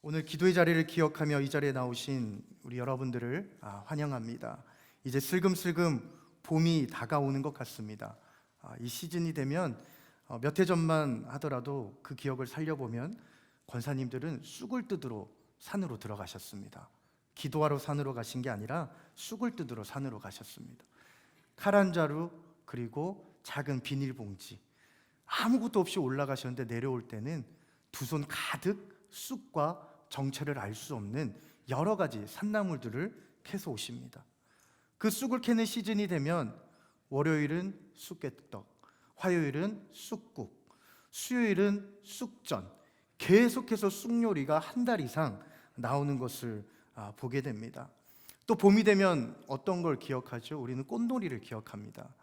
오늘 기도의 자리를 기억하며 이 자리에 나오신 우리 여러분들을 환영합니다. 이제 슬금슬금 봄이 다가오는 것 같습니다. 이 시즌이 되면 몇 해 전만 하더라도 그 기억을 살려보면 권사님들은 쑥을 뜯으러 산으로 들어가셨습니다. 기도하러 산으로 가신 게 아니라 쑥을 뜯으러 산으로 가셨습니다. 칼 한 자루 그리고 작은 비닐봉지, 아무것도 없이 올라가셨는데 내려올 때는 두 손 가득 쑥과 정체를 알 수 없는 여러 가지 산나물들을 캐서 오십니다. 그 쑥을 캐는 시즌이 되면 월요일은 쑥개떡, 화요일은 쑥국, 수요일은 쑥전, 계속해서 쑥요리가 한 달 이상 나오는 것을 보게 됩니다. 또 봄이 되면 어떤 걸 기억하죠? 우리는 꽃놀이를 기억합니다.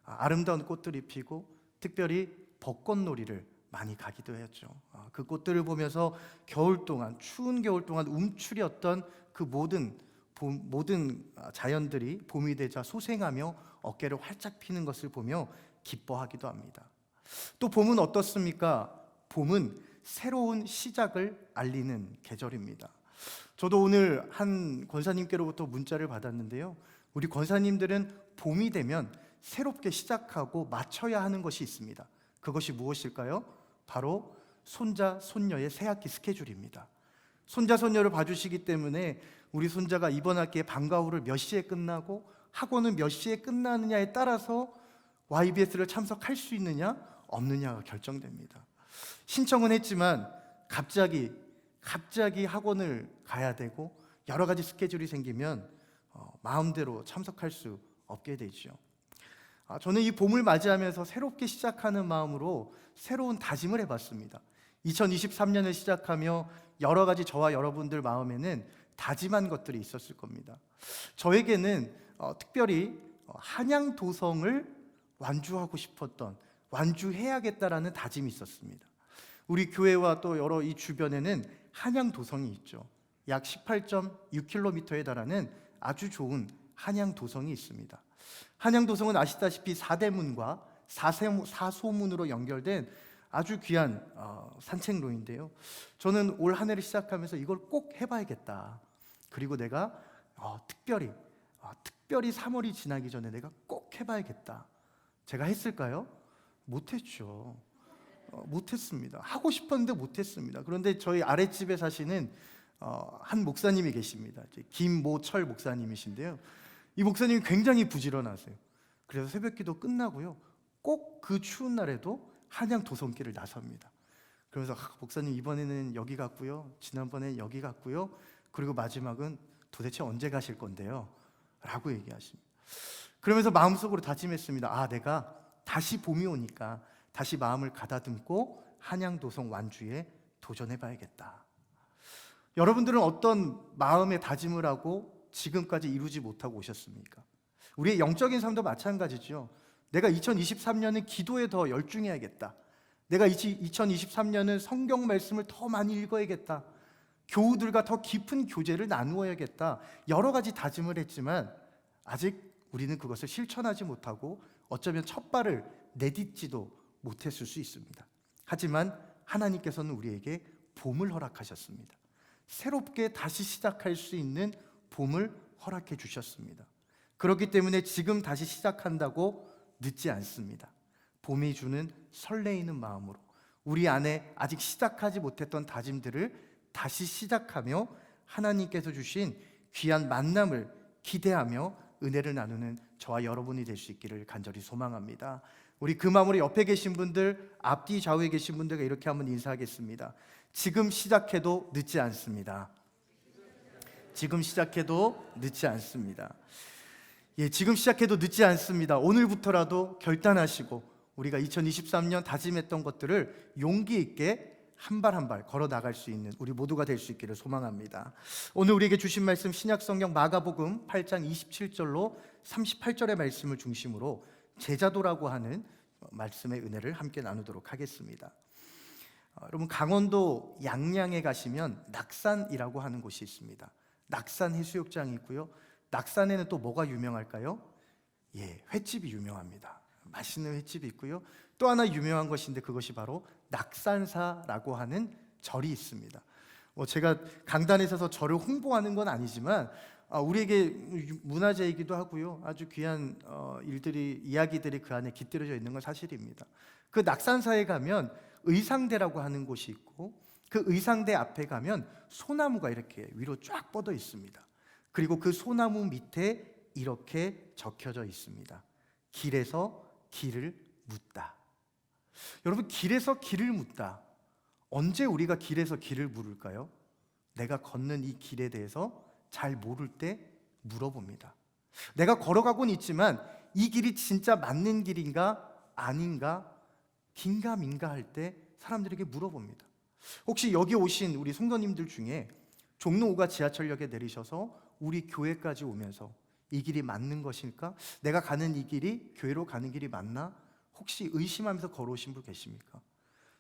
아름다운 꽃들이 피고 특별히 벚꽃놀이를 많이 가기도 했죠. 그 꽃들을 보면서 겨울 동안, 추운 겨울 동안 움츠렸던 그 모든 자연들이 봄이 되자 소생하며 어깨를 활짝 피는 것을 보며 기뻐하기도 합니다. 또 봄은 어떻습니까? 봄은 새로운 시작을 알리는 계절입니다. 저도 오늘 한 권사님께로부터 문자를 받았는데요, 우리 권사님들은 봄이 되면 새롭게 시작하고 맞춰야 하는 것이 있습니다. 그것이 무엇일까요? 바로 손자, 손녀의 새학기 스케줄입니다. 손자, 손녀를 봐주시기 때문에 우리 손자가 이번 학기에 방과 후를 몇 시에 끝나고 학원은 몇 시에 끝나느냐에 따라서 YBS를 참석할 수 있느냐 없느냐가 결정됩니다. 신청은 했지만 갑자기 학원을 가야 되고 여러 가지 스케줄이 생기면 마음대로 참석할 수 없게 되죠. 저는 이 봄을 맞이하면서 새롭게 시작하는 마음으로 새로운 다짐을 해봤습니다. 2023년을 시작하며 여러 가지 저와 여러분들 마음에는 다짐한 것들이 있었을 겁니다. 저에게는 특별히 한양도성을 완주하고 싶었던, 완주해야겠다라는 다짐이 있었습니다. 우리 교회와 또 여러 이 주변에는 한양도성이 있죠. 약 18.6km에 달하는 아주 좋은 한양도성이 있습니다. 한양도성은 아시다시피 사대문과 사소문으로 연결된 아주 귀한 산책로인데요, 저는 올 한 해를 시작하면서 이걸 꼭 해봐야겠다. 그리고 내가 특별히 3월이 지나기 전에 내가 꼭 해봐야겠다. 제가 했을까요? 못했죠. 못했습니다. 하고 싶었는데 못했습니다. 그런데 저희 아랫집에 사시는 한 목사님이 계십니다. 김모철 목사님이신데요, 이 목사님이 굉장히 부지런하세요. 그래서 새벽기도 끝나고요, 꼭 그 추운 날에도 한양 도성길을 나섭니다. 그러면서 목사님 이번에는 여기 갔고요, 지난번에 여기 갔고요, 그리고 마지막은 도대체 언제 가실 건데요? 라고 얘기하십니다. 그러면서 마음속으로 다짐했습니다. 내가 다시 봄이 오니까 다시 마음을 가다듬고 한양도성 완주에 도전해봐야겠다. 여러분들은 어떤 마음의 다짐을 하고 지금까지 이루지 못하고 오셨습니까? 우리의 영적인 삶도 마찬가지죠. 내가 2023년은 기도에 더 열중해야겠다. 내가 2023년은 성경 말씀을 더 많이 읽어야겠다. 교우들과 더 깊은 교제를 나누어야겠다. 여러 가지 다짐을 했지만 아직 우리는 그것을 실천하지 못하고 어쩌면 첫 발을 내딛지도 못했을 수 있습니다. 하지만 하나님께서는 우리에게 봄을 허락하셨습니다. 새롭게 다시 시작할 수 있는 봄을 허락해 주셨습니다. 그렇기 때문에 지금 다시 시작한다고 늦지 않습니다. 봄이 주는 설레이는 마음으로 우리 안에 아직 시작하지 못했던 다짐들을 다시 시작하며 하나님께서 주신 귀한 만남을 기대하며 은혜를 나누는 저와 여러분이 될 수 있기를 간절히 소망합니다. 우리 그 마음으로 옆에 계신 분들, 앞뒤 좌우에 계신 분들과 이렇게 한번 인사하겠습니다. 지금 시작해도 늦지 않습니다. 지금 시작해도 늦지 않습니다. 지금 시작해도 늦지 않습니다. 오늘부터라도 결단하시고 우리가 2023년 다짐했던 것들을 용기 있게 한 발 한 발 걸어 나갈 수 있는 우리 모두가 될 수 있기를 소망합니다. 오늘 우리에게 주신 말씀 신약성경 마가복음 8장 27절로 38절의 말씀을 중심으로 제자도라고 하는 말씀의 은혜를 함께 나누도록 하겠습니다. 여러분, 강원도 양양에 가시면 낙산이라고 하는 곳이 있습니다. 낙산 해수욕장이 있고요, 낙산에는 또 뭐가 유명할까요? 횟집이 유명합니다. 맛있는 횟집이 있고요, 또 하나 유명한 것인데 그것이 바로 낙산사라고 하는 절이 있습니다. 제가 강단에 서서 저를 홍보하는 건 아니지만 우리에게 문화재이기도 하고요. 아주 귀한 이야기들이 그 안에 깃들여져 있는 건 사실입니다. 그 낙산사에 가면 의상대라고 하는 곳이 있고 그 의상대 앞에 가면 소나무가 이렇게 위로 쫙 뻗어 있습니다. 그리고 그 소나무 밑에 이렇게 적혀져 있습니다. 길에서 길을 묻다. 여러분, 길에서 길을 묻다. 언제 우리가 길에서 길을 물을까요? 내가 걷는 이 길에 대해서 잘 모를 때 물어봅니다. 내가 걸어가곤 있지만 이 길이 진짜 맞는 길인가 아닌가 긴가민가 할 때 사람들에게 물어봅니다. 혹시 여기 오신 우리 성도님들 중에 종로 5가 지하철역에 내리셔서 우리 교회까지 오면서 이 길이 맞는 것일까? 내가 가는 이 길이 교회로 가는 길이 맞나? 혹시 의심하면서 걸어오신 분 계십니까?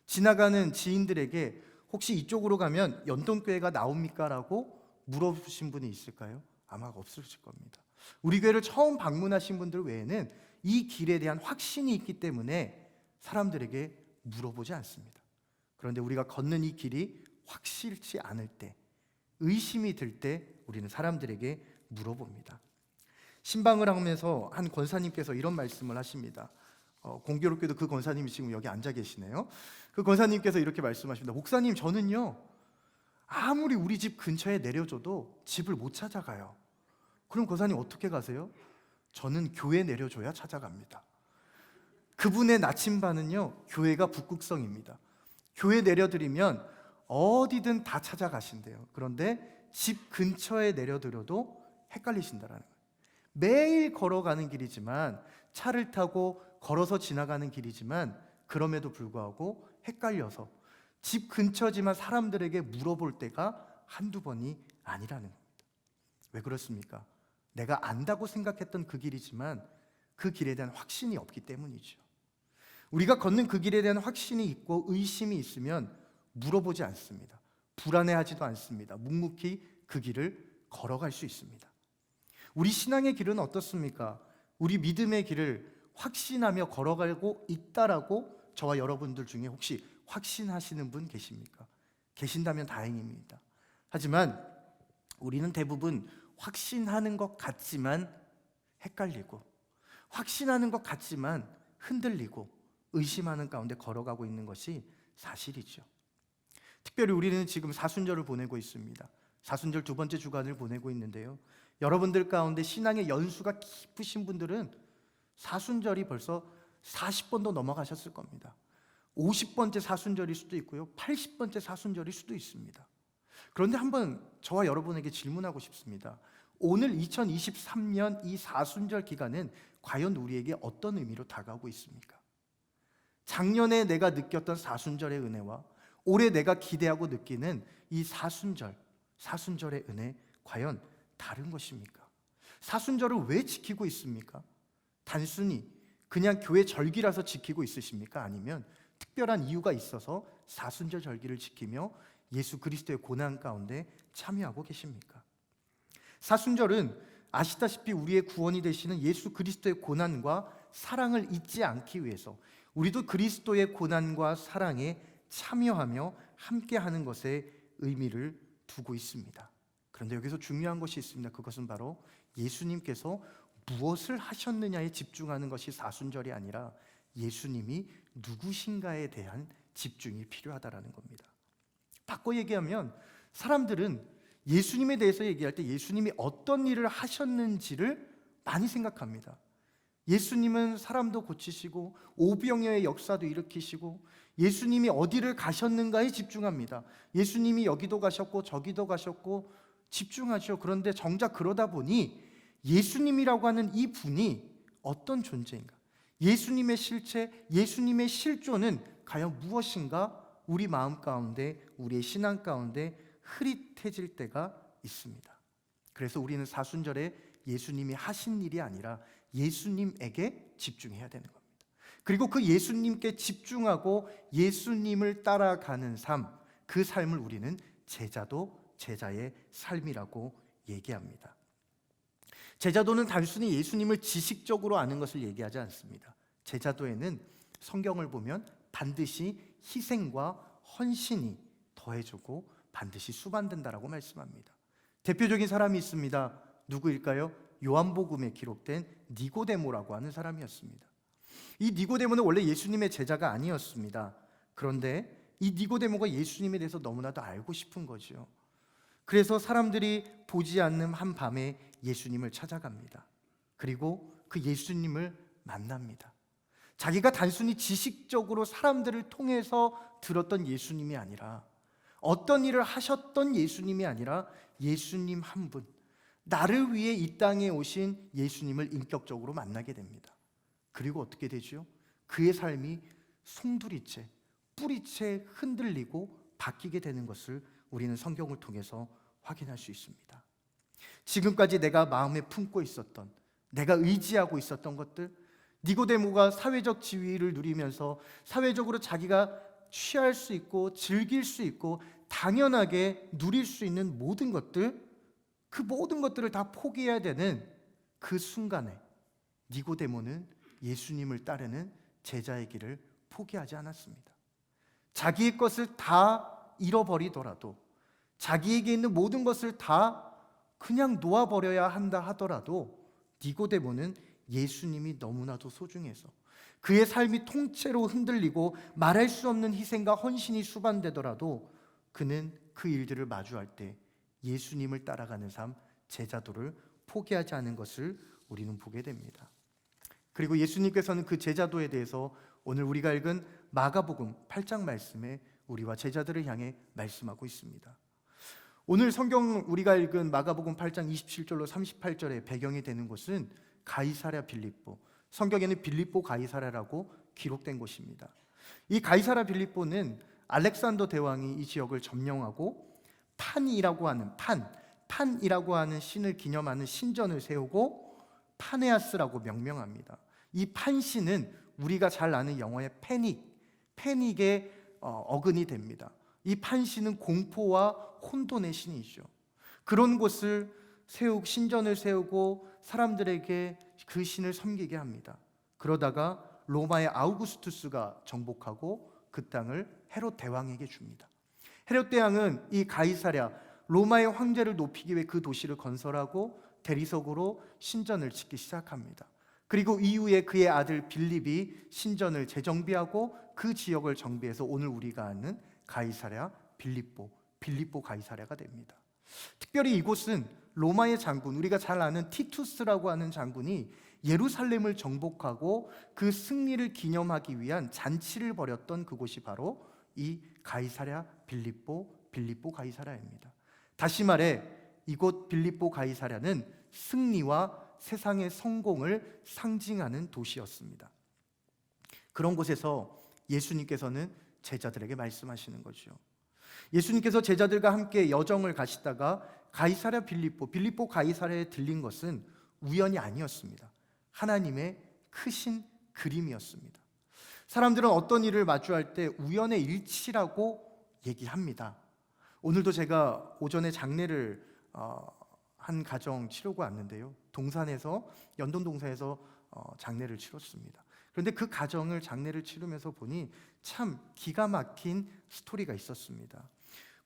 지나가는 지인들에게 혹시 이쪽으로 가면 연동교회가 나옵니까? 라고 물어보신 분이 있을까요? 아마 없으실 겁니다. 우리 교회를 처음 방문하신 분들 외에는 이 길에 대한 확신이 있기 때문에 사람들에게 물어보지 않습니다. 그런데 우리가 걷는 이 길이 확실치 않을 때, 의심이 들 때 우리는 사람들에게 물어봅니다. 신방을 하면서 한 권사님께서 이런 말씀을 하십니다. 공교롭게도 그 권사님이 지금 여기 앉아 계시네요. 그 권사님께서 이렇게 말씀하십니다. 목사님, 저는요 아무리 우리 집 근처에 내려줘도 집을 못 찾아가요. 그럼 권사님 어떻게 가세요? 저는 교회 내려줘야 찾아갑니다. 그분의 나침반은요 교회가 북극성입니다. 교회 내려드리면 어디든 다 찾아가신대요. 그런데 집 근처에 내려드려도 헷갈리신다라는 거예요. 매일 걸어가는 길이지만, 차를 타고 걸어서 지나가는 길이지만 그럼에도 불구하고 헷갈려서 집 근처지만 사람들에게 물어볼 때가 한두 번이 아니라는 겁니다. 왜 그렇습니까? 내가 안다고 생각했던 그 길이지만 그 길에 대한 확신이 없기 때문이죠. 우리가 걷는 그 길에 대한 확신이 있고 의심이 있으면 물어보지 않습니다. 불안해하지도 않습니다. 묵묵히 그 길을 걸어갈 수 있습니다. 우리 신앙의 길은 어떻습니까? 우리 믿음의 길을 확신하며 걸어가고 있다라고 저와 여러분들 중에 혹시 확신하시는 분 계십니까? 계신다면 다행입니다. 하지만 우리는 대부분 확신하는 것 같지만 헷갈리고, 확신하는 것 같지만 흔들리고 의심하는 가운데 걸어가고 있는 것이 사실이죠. 특별히 우리는 지금 사순절을 보내고 있습니다. 사순절 두 번째 주간을 보내고 있는데요, 여러분들 가운데 신앙의 연수가 깊으신 분들은 사순절이 벌써 40번도 넘어가셨을 겁니다. 50번째 사순절일 수도 있고요, 80번째 사순절일 수도 있습니다. 그런데 한번 저와 여러분에게 질문하고 싶습니다. 오늘 2023년 이 사순절 기간은 과연 우리에게 어떤 의미로 다가오고 있습니까? 작년에 내가 느꼈던 사순절의 은혜와 올해 내가 기대하고 느끼는 이 사순절의 은혜, 과연 다른 것입니까? 사순절을 왜 지키고 있습니까? 단순히 그냥 교회 절기라서 지키고 있으십니까? 아니면 특별한 이유가 있어서 사순절 절기를 지키며 예수 그리스도의 고난 가운데 참여하고 계십니까? 사순절은 아시다시피 우리의 구원이 되시는 예수 그리스도의 고난과 사랑을 잊지 않기 위해서 우리도 그리스도의 고난과 사랑에 참여하며 함께하는 것에 의미를 두고 있습니다. 그런데 여기서 중요한 것이 있습니다. 그것은 바로 예수님께서 무엇을 하셨느냐에 집중하는 것이 사순절이 아니라 예수님이 누구신가에 대한 집중이 필요하다라는 겁니다. 바꿔 얘기하면 사람들은 예수님에 대해서 얘기할 때 예수님이 어떤 일을 하셨는지를 많이 생각합니다. 예수님은 사람도 고치시고 오병이어의 역사도 일으키시고 예수님이 어디를 가셨는가에 집중합니다. 예수님이 여기도 가셨고 저기도 가셨고 집중하죠. 그런데 정작 그러다 보니 예수님이라고 하는 이 분이 어떤 존재인가, 예수님의 실체, 예수님의 실존은 과연 무엇인가, 우리 마음 가운데, 우리의 신앙 가운데 흐릿해질 때가 있습니다. 그래서 우리는 사순절에 예수님이 하신 일이 아니라 예수님에게 집중해야 되는 겁니다. 그리고 그 예수님께 집중하고 예수님을 따라가는 삶, 그 삶을 우리는 제자의 삶이라고 얘기합니다. 제자도는 단순히 예수님을 지식적으로 아는 것을 얘기하지 않습니다. 제자도에는 성경을 보면 반드시 희생과 헌신이 더해지고 반드시 수반된다라고 말씀합니다. 대표적인 사람이 있습니다. 누구일까요? 요한복음에 기록된 니고데모라고 하는 사람이었습니다. 이 니고데모는 원래 예수님의 제자가 아니었습니다. 그런데 이 니고데모가 예수님에 대해서 너무나도 알고 싶은 거죠. 그래서 사람들이 보지 않는 한 밤에 예수님을 찾아갑니다. 그리고 그 예수님을 만납니다. 자기가 단순히 지식적으로 사람들을 통해서 들었던 예수님이 아니라, 어떤 일을 하셨던 예수님이 아니라 예수님 한 분, 나를 위해 이 땅에 오신 예수님을 인격적으로 만나게 됩니다. 그리고 어떻게 되죠? 그의 삶이 송두리째, 뿌리째 흔들리고 바뀌게 되는 것을 우리는 성경을 통해서 확인할 수 있습니다. 지금까지 내가 마음에 품고 있었던, 내가 의지하고 있었던 것들, 니고데모가 사회적 지위를 누리면서 사회적으로 자기가 취할 수 있고 즐길 수 있고 당연하게 누릴 수 있는 모든 것들, 그 모든 것들을 다 포기해야 되는 그 순간에 니고데모는 예수님을 따르는 제자의 길을 포기하지 않았습니다. 자기의 것을 다 잃어버리더라도, 자기에게 있는 모든 것을 다 그냥 놓아버려야 한다 하더라도 니고데모는 예수님이 너무나도 소중해서 그의 삶이 통째로 흔들리고 말할 수 없는 희생과 헌신이 수반되더라도 그는 그 일들을 마주할 때 예수님을 따라가는 삶, 제자도를 포기하지 않은 것을 우리는 보게 됩니다. 그리고 예수님께서는 그 제자도에 대해서 오늘 우리가 읽은 마가복음 8장 말씀에 우리와 제자들을 향해 말씀하고 있습니다. 오늘 성경 우리가 읽은 마가복음 8장 27절로 38절의 배경이 되는 곳은 가이사랴 빌립보, 성경에는 빌립보 가이사랴라고 기록된 곳입니다. 이 가이사랴 빌립보는 알렉산더 대왕이 이 지역을 점령하고 판이라고 하는 신을 기념하는 신전을 세우고 파네아스라고 명명합니다. 이 판신은 우리가 잘 아는 영어의 패닉의 어근이 됩니다. 이 판신은 공포와 혼돈의 신이죠. 그런 곳을 신전을 세우고 사람들에게 그 신을 섬기게 합니다. 그러다가 로마의 아우구스투스가 정복하고 그 땅을 헤롯 대왕에게 줍니다. 헤롯 대왕은 이 가이사랴, 로마의 황제를 높이기 위해 그 도시를 건설하고 대리석으로 신전을 짓기 시작합니다. 그리고 이후에 그의 아들 빌립이 신전을 재정비하고 그 지역을 정비해서 오늘 우리가 아는 가이사랴 빌립보 가이사랴가 됩니다. 특별히 이곳은 로마의 장군, 우리가 잘 아는 티투스라고 하는 장군이 예루살렘을 정복하고 그 승리를 기념하기 위한 잔치를 벌였던 그곳이 바로 이 가이사랴 빌립보 가이사랴입니다. 다시 말해 이곳 빌립보 가이사랴는 승리와 세상의 성공을 상징하는 도시였습니다. 그런 곳에서 예수님께서는 제자들에게 말씀하시는 거죠. 예수님께서 제자들과 함께 여정을 가시다가 가이사랴 빌립보 가이사랴에 들린 것은 우연이 아니었습니다. 하나님의 크신 그림이었습니다. 사람들은 어떤 일을 마주할 때 우연의 일치라고 얘기합니다. 오늘도 제가 오전에 장례를 한 가정 치르고 왔는데요. 연동 동산에서 장례를 치렀습니다. 그런데 그 가정을 장례를 치르면서 보니 참 기가 막힌 스토리가 있었습니다.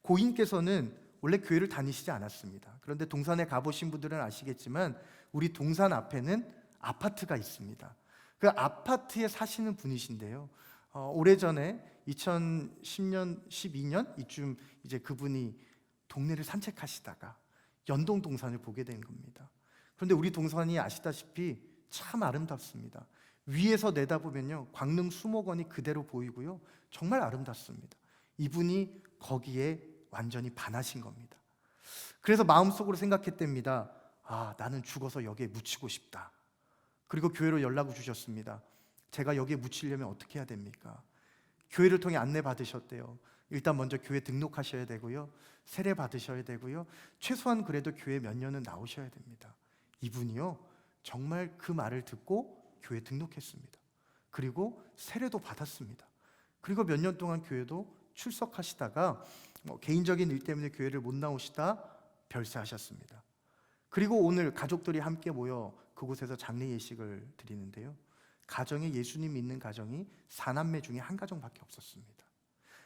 고인께서는 원래 교회를 다니시지 않았습니다. 그런데 동산에 가보신 분들은 아시겠지만 우리 동산 앞에는 아파트가 있습니다. 그 아파트에 사시는 분이신데요. 오래전에 2010년, 12년 이쯤 이제 그분이 동네를 산책하시다가 연동 동산을 보게 된 겁니다. 그런데 우리 동산이 아시다시피 참 아름답습니다. 위에서 내다보면요, 광릉 수목원이 그대로 보이고요, 정말 아름답습니다. 이분이 거기에 완전히 반하신 겁니다. 그래서 마음속으로 생각했답니다. 나는 죽어서 여기에 묻히고 싶다. 그리고 교회로 연락을 주셨습니다. 제가 여기에 묻히려면 어떻게 해야 됩니까? 교회를 통해 안내 받으셨대요. 일단 먼저 교회 등록하셔야 되고요, 세례 받으셔야 되고요, 최소한 그래도 교회 몇 년은 나오셔야 됩니다. 이분이요, 정말 그 말을 듣고 교회 등록했습니다. 그리고 세례도 받았습니다. 그리고 몇 년 동안 교회도 출석하시다가 개인적인 일 때문에 교회를 못 나오시다 별세하셨습니다. 그리고 오늘 가족들이 함께 모여 그곳에서 장례 예식을 드리는데요, 가정에 예수님 믿는 가정이 4남매 중에 한 가정밖에 없었습니다.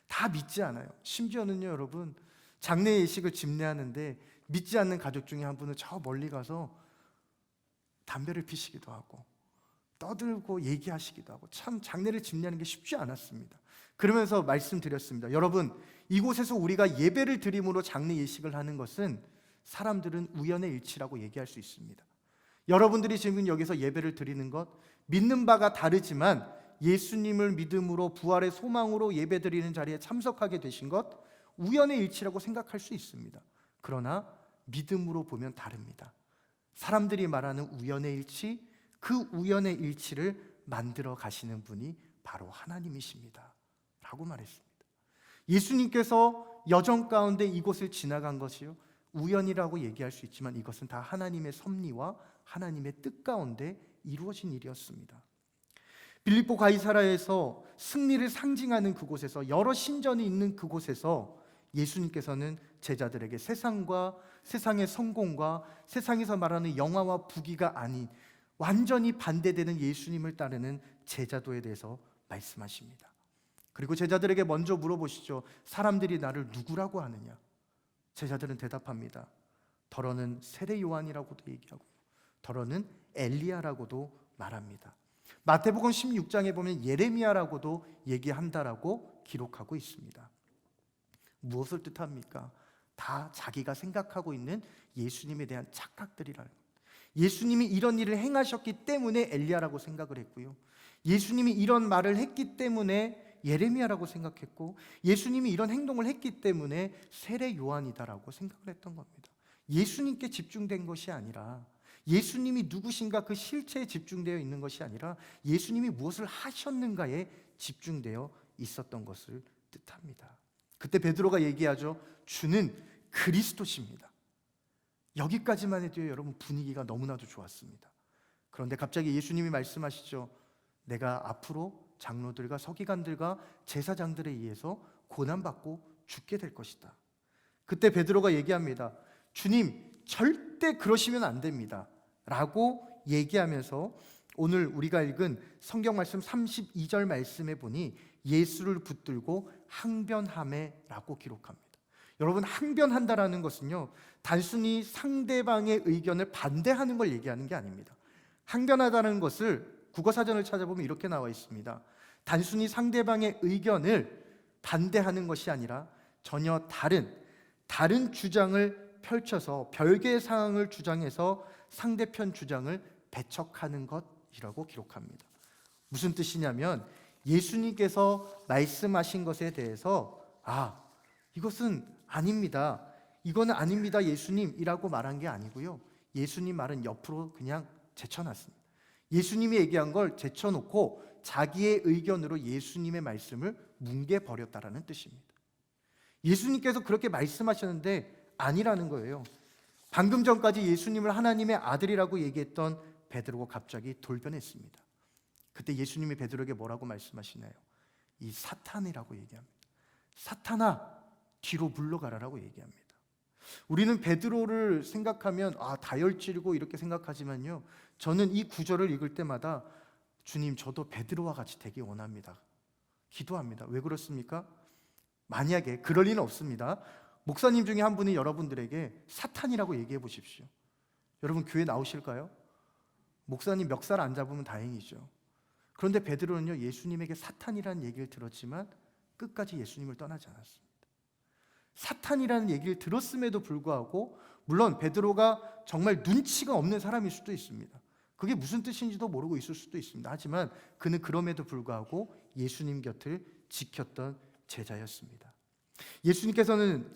다 믿지 않아요. 심지어는요, 여러분, 장례 예식을 집례하는데 믿지 않는 가족 중에 한 분은 저 멀리 가서 담배를 피시기도 하고 떠들고 얘기하시기도 하고, 참 장례를 집례하는 게 쉽지 않았습니다. 그러면서 말씀드렸습니다. 여러분, 이곳에서 우리가 예배를 드림으로 장례 예식을 하는 것은 사람들은 우연의 일치라고 얘기할 수 있습니다. 여러분들이 지금 여기서 예배를 드리는 것, 믿는 바가 다르지만 예수님을 믿음으로 부활의 소망으로 예배 드리는 자리에 참석하게 되신 것, 우연의 일치라고 생각할 수 있습니다. 그러나 믿음으로 보면 다릅니다. 사람들이 말하는 우연의 일치, 그 우연의 일치를 만들어 가시는 분이 바로 하나님이십니다 라고 말했습니다. 예수님께서 여정 가운데 이곳을 지나간 것이요, 우연이라고 얘기할 수 있지만 이것은 다 하나님의 섭리와 하나님의 뜻 가운데 이루어진 일이었습니다. 빌립보 가이사라에서 승리를 상징하는 그곳에서, 여러 신전이 있는 그곳에서 예수님께서는 제자들에게 세상과 세상의 성공과 세상에서 말하는 영화와 부귀가 아닌 완전히 반대되는 예수님을 따르는 제자도에 대해서 말씀하십니다. 그리고 제자들에게 먼저 물어보시죠. 사람들이 나를 누구라고 하느냐? 제자들은 대답합니다. 더러는 세례 요한이라고도 얘기하고 더러는 엘리야라고도 말합니다. 마태복음 16장에 보면 예레미야라고도 얘기한다라고 기록하고 있습니다. 무엇을 뜻합니까? 다 자기가 생각하고 있는 예수님에 대한 착각들이라는 겁니다. 예수님이 이런 일을 행하셨기 때문에 엘리야라고 생각을 했고요, 예수님이 이런 말을 했기 때문에 예레미야라고 생각했고, 예수님이 이런 행동을 했기 때문에 세례 요한이다라고 생각을 했던 겁니다. 예수님께 집중된 것이 아니라, 예수님이 누구신가 그 실체에 집중되어 있는 것이 아니라 예수님이 무엇을 하셨는가에 집중되어 있었던 것을 뜻합니다. 그때 베드로가 얘기하죠. 주는 그리스도십니다. 여기까지만 해도 여러분 분위기가 너무나도 좋았습니다. 그런데 갑자기 예수님이 말씀하시죠. 내가 앞으로 장로들과 서기관들과 제사장들에 의해서 고난받고 죽게 될 것이다. 그때 베드로가 얘기합니다. 주님, 절대 그러시면 안 됩니다 라고 얘기하면서 오늘 우리가 읽은 성경 말씀 32절 말씀에 보니 예수를 붙들고 항변하매 라고 기록합니다. 여러분, 항변한다라는 것은요, 단순히 상대방의 의견을 반대하는 걸 얘기하는 게 아닙니다. 항변하다는 것을 국어사전을 찾아보면 이렇게 나와 있습니다. 단순히 상대방의 의견을 반대하는 것이 아니라 전혀 다른 주장을 펼쳐서 별개의 상황을 주장해서 상대편 주장을 배척하는 것이라고 기록합니다. 무슨 뜻이냐면 예수님께서 말씀하신 것에 대해서 이것은 아닙니다, 이거는 아닙니다 예수님이라고 말한 게 아니고요, 예수님 말은 옆으로 그냥 제쳐놨습니다. 예수님이 얘기한 걸 제쳐놓고 자기의 의견으로 예수님의 말씀을 뭉개버렸다라는 뜻입니다. 예수님께서 그렇게 말씀하셨는데 아니라는 거예요. 방금 전까지 예수님을 하나님의 아들이라고 얘기했던 베드로가 갑자기 돌변했습니다. 그때 예수님이 베드로에게 뭐라고 말씀하시나요? 이 사탄이라고 얘기합니다. 사탄아, 뒤로 물러가라라고 얘기합니다. 우리는 베드로를 생각하면 다혈질이고 이렇게 생각하지만요, 저는 이 구절을 읽을 때마다 주님, 저도 베드로와 같이 되기 원합니다, 기도합니다. 왜 그렇습니까? 만약에 그럴 리는 없습니다. 목사님 중에 한 분이 여러분들에게 사탄이라고 얘기해 보십시오. 여러분 교회 나오실까요? 목사님 멱살 안 잡으면 다행이죠. 그런데 베드로는요, 예수님에게 사탄이라는 얘기를 들었지만 끝까지 예수님을 떠나지 않았습니다. 사탄이라는 얘기를 들었음에도 불구하고, 물론 베드로가 정말 눈치가 없는 사람일 수도 있습니다. 그게 무슨 뜻인지도 모르고 있을 수도 있습니다. 하지만 그는 그럼에도 불구하고 예수님 곁을 지켰던 제자였습니다. 예수님께서는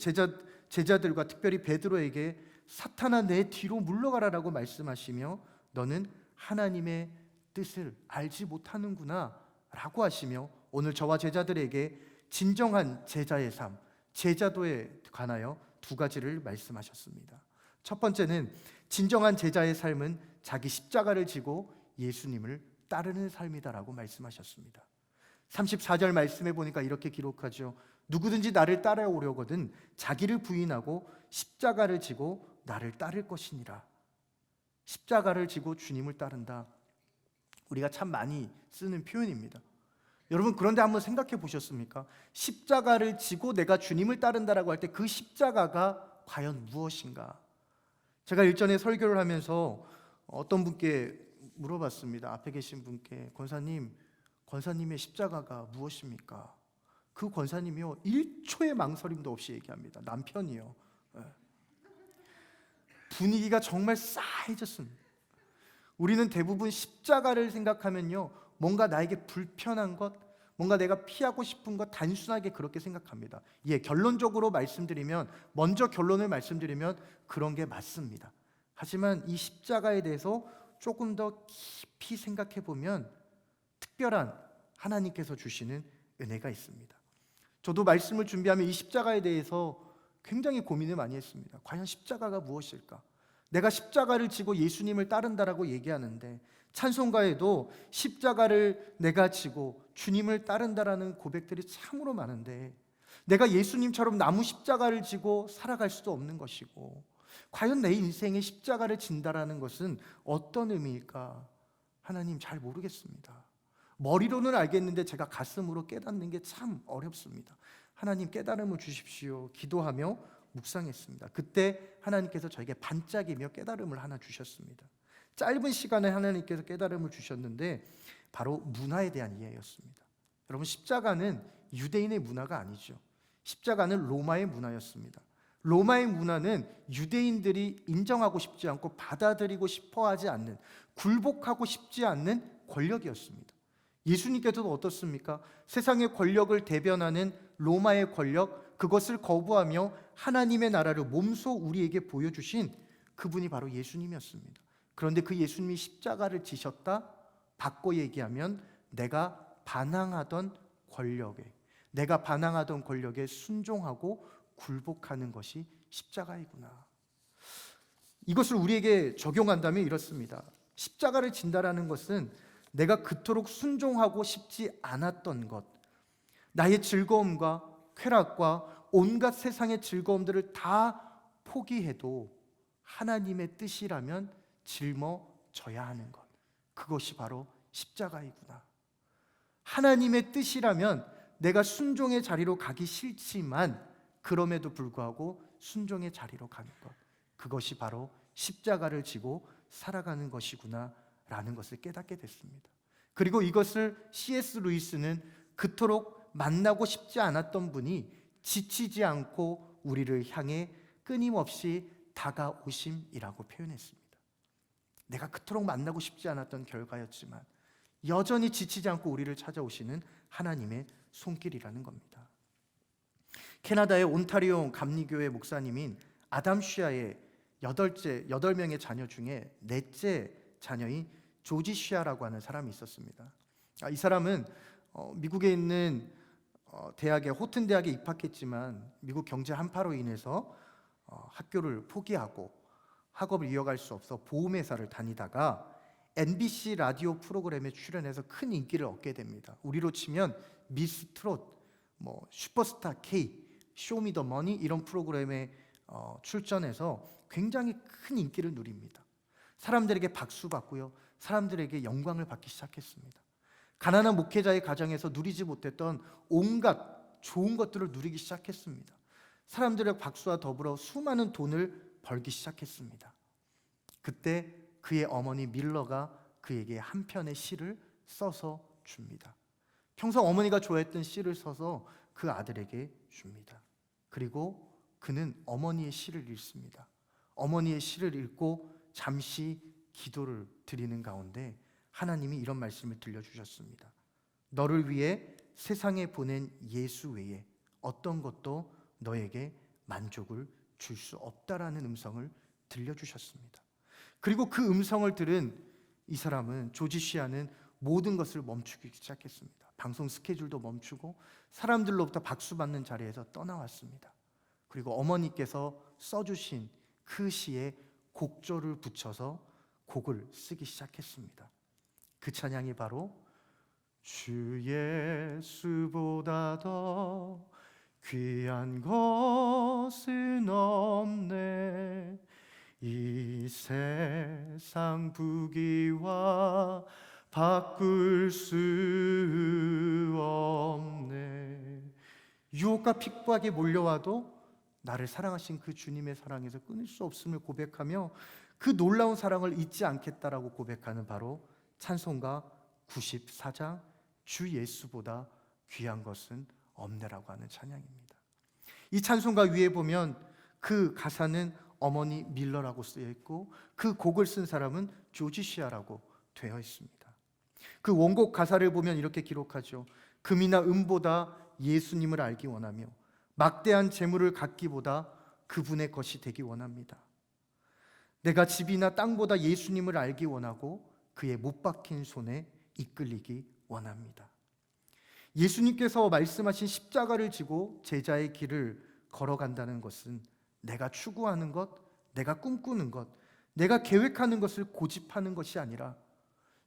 제자들과 특별히 베드로에게 사탄아, 내 뒤로 물러가라라고 말씀하시며 너는 하나님의 뜻을 알지 못하는구나 라고 하시며 오늘 저와 제자들에게 진정한 제자의 삶, 제자도에 관하여 두 가지를 말씀하셨습니다. 첫 번째는 진정한 제자의 삶은 자기 십자가를 지고 예수님을 따르는 삶이다라고 말씀하셨습니다. 34절 말씀해 보니까 이렇게 기록하죠. 누구든지 나를 따라오려거든 자기를 부인하고 십자가를 지고 나를 따를 것이니라. 십자가를 지고 주님을 따른다. 우리가 참 많이 쓰는 표현입니다. 여러분, 그런데 한번 생각해 보셨습니까? 십자가를 지고 내가 주님을 따른다라고 할 때 그 십자가가 과연 무엇인가? 제가 일전에 설교를 하면서 어떤 분께 물어봤습니다. 앞에 계신 분께, 권사님의 십자가가 무엇입니까? 그 권사님이요, 1초의 망설임도 없이 얘기합니다. 남편이요. 예. 분위기가 정말 싸해졌습니다. 우리는 대부분 십자가를 생각하면요, 뭔가 나에게 불편한 것, 뭔가 내가 피하고 싶은 것, 단순하게 그렇게 생각합니다. 먼저 결론을 말씀드리면 그런 게 맞습니다. 하지만 이 십자가에 대해서 조금 더 깊이 생각해 보면 특별한 하나님께서 주시는 은혜가 있습니다. 저도 말씀을 준비하면 이 십자가에 대해서 굉장히 고민을 많이 했습니다. 과연 십자가가 무엇일까? 내가 십자가를 지고 예수님을 따른다라고 얘기하는데, 찬송가에도 십자가를 내가 지고 주님을 따른다라는 고백들이 참으로 많은데, 내가 예수님처럼 나무 십자가를 지고 살아갈 수도 없는 것이고, 과연 내 인생에 십자가를 진다라는 것은 어떤 의미일까? 하나님, 잘 모르겠습니다. 머리로는 알겠는데 제가 가슴으로 깨닫는 게 참 어렵습니다. 하나님, 깨달음을 주십시오. 기도하며 묵상했습니다. 그때 하나님께서 저에게 반짝이며 깨달음을 하나 주셨습니다. 짧은 시간에 하나님께서 깨달음을 주셨는데 바로 문화에 대한 이해였습니다. 여러분, 십자가는 유대인의 문화가 아니죠. 십자가는 로마의 문화였습니다. 로마의 문화는 유대인들이 인정하고 싶지 않고 받아들이고 싶어 하지 않는, 굴복하고 싶지 않는 권력이었습니다. 예수님께서도 어떻습니까? 세상의 권력을 대변하는 로마의 권력, 그것을 거부하며 하나님의 나라를 몸소 우리에게 보여주신 그분이 바로 예수님이었습니다. 그런데 그 예수님이 십자가를 지셨다? 바꿔 얘기하면 내가 반항하던 권력에 순종하고 굴복하는 것이 십자가이구나. 이것을 우리에게 적용한다면 이렇습니다. 십자가를 진다라는 것은 내가 그토록 순종하고 싶지 않았던 것, 나의 즐거움과 쾌락과 온갖 세상의 즐거움들을 다 포기해도 하나님의 뜻이라면 짊어져야 하는 것, 그것이 바로 십자가이구나. 하나님의 뜻이라면 내가 순종의 자리로 가기 싫지만 그럼에도 불구하고 순종의 자리로 가는 것, 그것이 바로 십자가를 지고 살아가는 것이구나 라는 것을 깨닫게 됐습니다. 그리고 이것을 C.S. 루이스는 그토록 만나고 싶지 않았던 분이 지치지 않고 우리를 향해 끊임없이 다가오심이라고 표현했습니다. 내가 그토록 만나고 싶지 않았던 결과였지만 여전히 지치지 않고 우리를 찾아오시는 하나님의 손길이라는 겁니다. 캐나다의 온타리오 감리교회 목사님인 아담 쉬아의 8명의 자녀 중에 넷째 자녀인 조지 쉬아라고 하는 사람이 있었습니다. 이 사람은 미국에 있는 대학에, 호튼 대학에 입학했지만 미국 경제 한파로 인해서 학교를 포기하고 학업을 이어갈 수 없어 보험회사를 다니다가 MBC 라디오 프로그램에 출연해서 큰 인기를 얻게 됩니다. 우리로 치면 미스 트롯, 슈퍼스타 K, 쇼미더머니 이런 프로그램에 출전해서 굉장히 큰 인기를 누립니다. 사람들에게 박수받고요, 사람들에게 영광을 받기 시작했습니다. 가난한 목회자의 가정에서 누리지 못했던 온갖 좋은 것들을 누리기 시작했습니다. 사람들의 박수와 더불어 수많은 돈을 벌기 시작했습니다. 그때 그의 어머니 밀러가 그에게 한 편의 시를 써서 줍니다. 평소 어머니가 좋아했던 시를 써서 그 아들에게 줍니다. 그리고 그는 어머니의 시를 읽습니다. 어머니의 시를 읽고 잠시 기도를 드리는 가운데 하나님이 이런 말씀을 들려주셨습니다. 너를 위해 세상에 보낸 예수 외에 어떤 것도 너에게 만족을 줄 수 없다라는 음성을 들려주셨습니다. 그리고 그 음성을 들은 이 사람은, 조지 쉬아는 모든 것을 멈추기 시작했습니다. 방송 스케줄도 멈추고 사람들로부터 박수받는 자리에서 떠나왔습니다. 그리고 어머니께서 써주신 그 시에 곡조를 붙여서 곡을 쓰기 시작했습니다. 그 찬양이 바로 주 예수보다 더 귀한 것은 없네, 이 세상 부귀와 바꿀 수 없네. 유혹과 핍박에 몰려와도 나를 사랑하신 그 주님의 사랑에서 끊을 수 없음을 고백하며 그 놀라운 사랑을 잊지 않겠다라고 고백하는 바로 찬송가 94장 주 예수보다 귀한 것은 없네라고 하는 찬양입니다. 이 찬송가 위에 보면 그 가사는 어머니 밀러라고 쓰여 있고 그 곡을 쓴 사람은 조지 시아라고 되어 있습니다. 그 원곡 가사를 보면 이렇게 기록하죠. 금이나 은보다 예수님을 알기 원하며 막대한 재물을 갖기보다 그분의 것이 되기 원합니다. 내가 집이나 땅보다 예수님을 알기 원하고 그의 못 박힌 손에 이끌리기 원합니다. 예수님께서 말씀하신 십자가를 지고 제자의 길을 걸어간다는 것은 내가 추구하는 것, 내가 꿈꾸는 것, 내가 계획하는 것을 고집하는 것이 아니라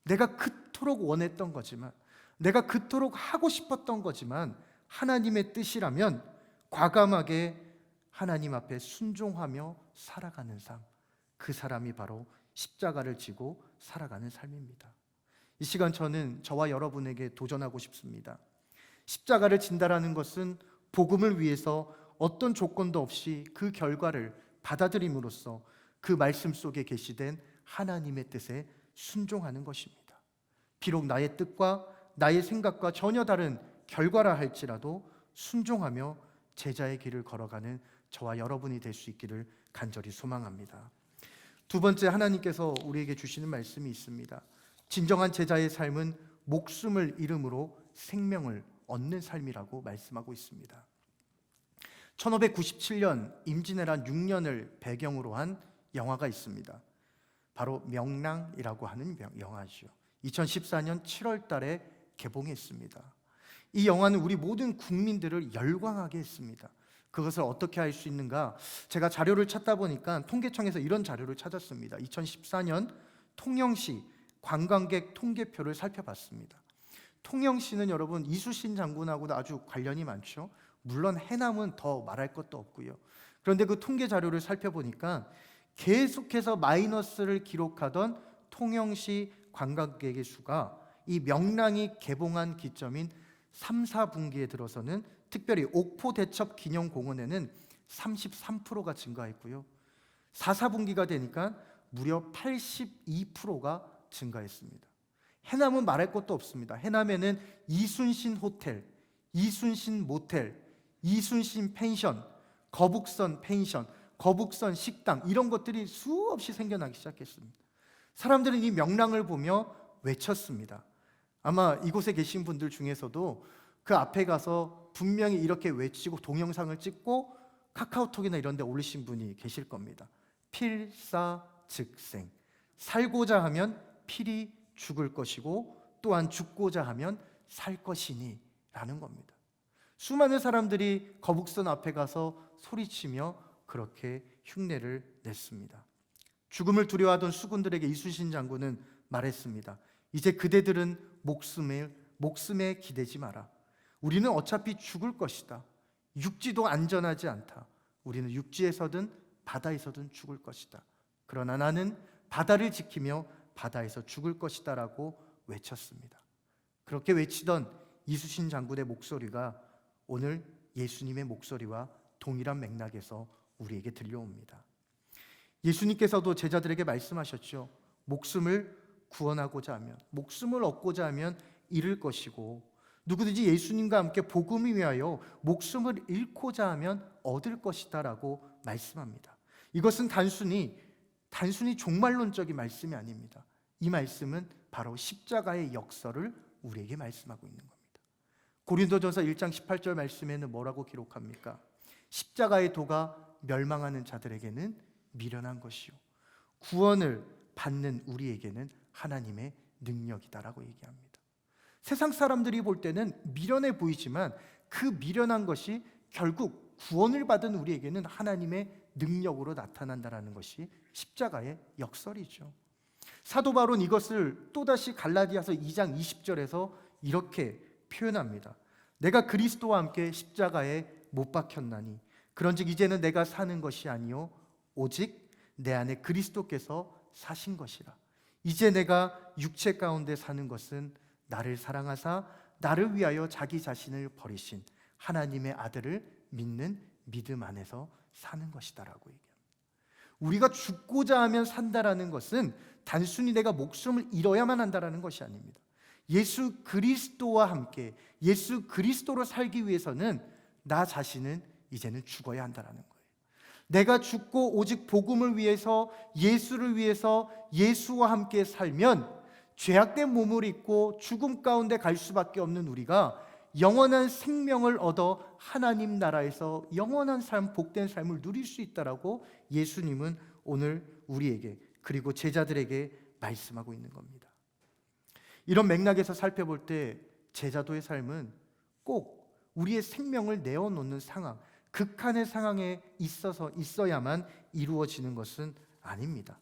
내가 그토록 원했던 거지만, 내가 그토록 하고 싶었던 거지만 하나님의 뜻이라면 과감하게 하나님 앞에 순종하며 살아가는 삶, 그 사람이 바로 십자가를 지고 살아가는 삶입니다. 이 시간 저는 저와 여러분에게 도전하고 싶습니다. 십자가를 진다라는 것은 복음을 위해서 어떤 조건도 없이 그 결과를 받아들임으로써 그 말씀 속에 계시된 하나님의 뜻에 순종하는 것입니다. 비록 나의 뜻과 나의 생각과 전혀 다른 결과라 할지라도 순종하며 제자의 길을 걸어가는 저와 여러분이 될 수 있기를 간절히 소망합니다. 두 번째, 하나님께서 우리에게 주시는 말씀이 있습니다. 진정한 제자의 삶은 목숨을 잃음으로 생명을 얻는 삶이라고 말씀하고 있습니다. 1597년 임진왜란 6년을 배경으로 한 영화가 있습니다. 바로 명랑이라고 하는 영화죠. 2014년 7월 달에 개봉했습니다. 이 영화는 우리 모든 국민들을 열광하게 했습니다. 그것을 어떻게 할 수 있는가? 제가 자료를 찾다 보니까 통계청에서 이런 자료를 찾았습니다. 2014년 통영시 관광객 통계표를 살펴봤습니다. 통영시는 여러분 이수신 장군하고도 아주 관련이 많죠. 물론 해남은 더 말할 것도 없고요. 그런데 그 통계 자료를 살펴보니까 계속해서 마이너스를 기록하던 통영시 관광객의 수가 이 명랑이 개봉한 기점인 3, 4분기에 들어서는 특별히 옥포대첩 기념공원에는 33%가 증가했고요. 4, 4분기가 되니까 무려 82%가 증가했습니다. 해남은 말할 것도 없습니다. 해남에는 이순신 호텔, 이순신 모텔, 이순신 펜션, 거북선 펜션, 거북선 식당 이런 것들이 수없이 생겨나기 시작했습니다. 사람들은 이 명랑을 보며 외쳤습니다. 아마 이곳에 계신 분들 중에서도 그 앞에 가서 분명히 이렇게 외치고 동영상을 찍고 카카오톡이나 이런 데 올리신 분이 계실 겁니다. 필사즉생. 살고자 하면 필히 죽을 것이고 또한 죽고자 하면 살 것이니 라는 겁니다. 수많은 사람들이 거북선 앞에 가서 소리치며 그렇게 흉내를 냈습니다. 죽음을 두려워하던 수군들에게 이순신 장군은 말했습니다. 이제 그대들은 목숨에 기대지 마라. 우리는 어차피 죽을 것이다. 육지도 안전하지 않다. 우리는 육지에서든 바다에서든 죽을 것이다. 그러나 나는 바다를 지키며 바다에서 죽을 것이다 라고 외쳤습니다. 그렇게 외치던 이수신 장군의 목소리가 오늘 예수님의 목소리와 동일한 맥락에서 우리에게 들려옵니다. 예수님께서도 제자들에게 말씀하셨죠. 목숨을 구원하고자 하면, 목숨을 얻고자 하면 잃을 것이고 누구든지 예수님과 함께 복음을 위하여 목숨을 잃고자 하면 얻을 것이다 라고 말씀합니다. 이것은 단순히 종말론적인 말씀이 아닙니다. 이 말씀은 바로 십자가의 역설을 우리에게 말씀하고 있는 겁니다. 고린도전서 1장 18절 말씀에는 뭐라고 기록합니까? 십자가의 도가 멸망하는 자들에게는 미련한 것이요 구원을 받는 우리에게는 하나님의 능력이다라고 얘기합니다. 세상 사람들이 볼 때는 미련해 보이지만 그 미련한 것이 결국 구원을 받은 우리에게는 하나님의 능력으로 나타난다는 것이 십자가의 역설이죠. 사도 바울은 이것을 또다시 갈라디아서 2장 20절에서 이렇게 표현합니다. 내가 그리스도와 함께 십자가에 못 박혔나니 그런즉 이제는 내가 사는 것이 아니요 오직 내 안에 그리스도께서 사신 것이라. 이제 내가 육체 가운데 사는 것은 나를 사랑하사 나를 위하여 자기 자신을 버리신 하나님의 아들을 믿는 믿음 안에서 사는 것이다라고 얘기합니다. 우리가 죽고자 하면 산다라는 것은 단순히 내가 목숨을 잃어야만 한다라는 것이 아닙니다. 예수 그리스도와 함께 예수 그리스도로 살기 위해서는 나 자신은 이제는 죽어야 한다라는 거예요. 내가 죽고 오직 복음을 위해서, 예수를 위해서 예수와 함께 살면 죄악된 몸을 입고 죽음 가운데 갈 수밖에 없는 우리가 영원한 생명을 얻어 하나님 나라에서 영원한 삶, 복된 삶을 누릴 수 있다라고 예수님은 오늘 우리에게, 그리고 제자들에게 말씀하고 있는 겁니다. 이런 맥락에서 살펴볼 때 제자도의 삶은 꼭 우리의 생명을 내어놓는 상황, 극한의 상황에 있어야만 이루어지는 것은 아닙니다.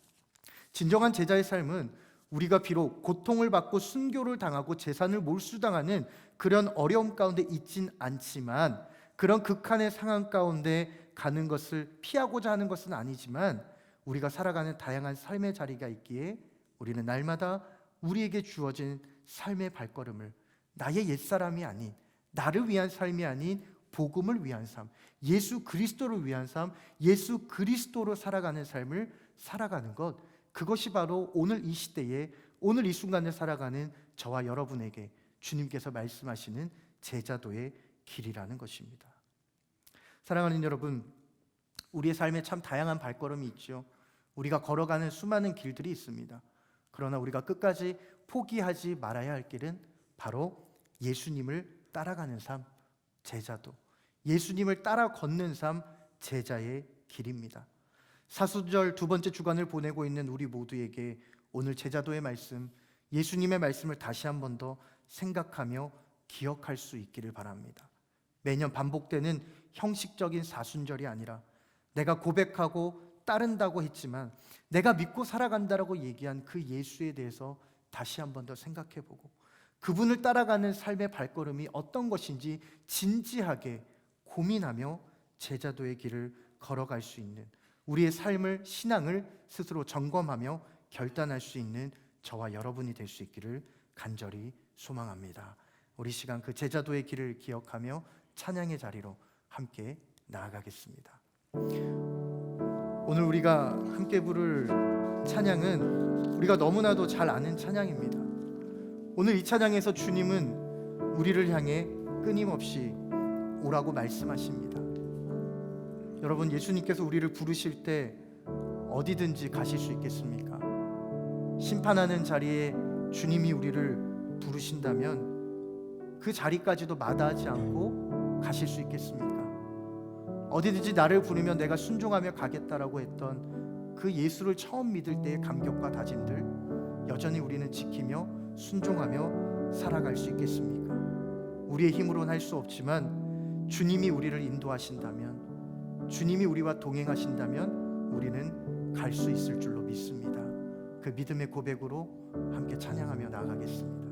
진정한 제자의 삶은 우리가 비록 고통을 받고 순교를 당하고 재산을 몰수당하는 그런 어려움 가운데 있진 않지만, 그런 극한의 상황 가운데 가는 것을 피하고자 하는 것은 아니지만, 우리가 살아가는 다양한 삶의 자리가 있기에 우리는 날마다 우리에게 주어진 삶의 발걸음을 나의 옛사람이 아닌, 나를 위한 삶이 아닌 복음을 위한 삶, 예수 그리스도를 위한 삶, 예수 그리스도로 살아가는 삶을 살아가는 것, 그것이 바로 오늘 이 시대에, 오늘 이 순간을 살아가는 저와 여러분에게 주님께서 말씀하시는 제자도의 길이라는 것입니다. 사랑하는 여러분, 우리의 삶에 참 다양한 발걸음이 있죠. 우리가 걸어가는 수많은 길들이 있습니다. 그러나 우리가 끝까지 포기하지 말아야 할 길은 바로 예수님을 따라가는 삶, 제자도, 예수님을 따라 걷는 삶, 제자의 길입니다. 사순절 두 번째 주간을 보내고 있는 우리 모두에게 오늘 제자도의 말씀, 예수님의 말씀을 다시 한 번 더 생각하며 기억할 수 있기를 바랍니다. 매년 반복되는 형식적인 사순절이 아니라 내가 고백하고 따른다고 했지만 내가 믿고 살아간다라고 얘기한 그 예수에 대해서 다시 한 번 더 생각해보고 그분을 따라가는 삶의 발걸음이 어떤 것인지 진지하게 고민하며 제자도의 길을 걸어갈 수 있는, 우리의 삶을, 신앙을 스스로 점검하며 결단할 수 있는 저와 여러분이 될 수 있기를 간절히 소망합니다. 우리 시간 그 제자도의 길을 기억하며 찬양의 자리로 함께 나아가겠습니다. 오늘 우리가 함께 부를 찬양은 우리가 너무나도 잘 아는 찬양입니다. 오늘 이 찬양에서 주님은 우리를 향해 끊임없이 오라고 말씀하십니다. 여러분, 예수님께서 우리를 부르실 때 어디든지 가실 수 있겠습니까? 심판하는 자리에 주님이 우리를 부르신다면 그 자리까지도 마다하지 않고 가실 수 있겠습니까? 어디든지 나를 부르면 내가 순종하며 가겠다라고 했던 그 예수를 처음 믿을 때의 감격과 다짐들 여전히 우리는 지키며 순종하며 살아갈 수 있겠습니까? 우리의 힘으로는 할 수 없지만 주님이 우리를 인도하신다면, 주님이 우리와 동행하신다면 우리는 갈 수 있을 줄로 믿습니다. 그 믿음의 고백으로 함께 찬양하며 나아가겠습니다.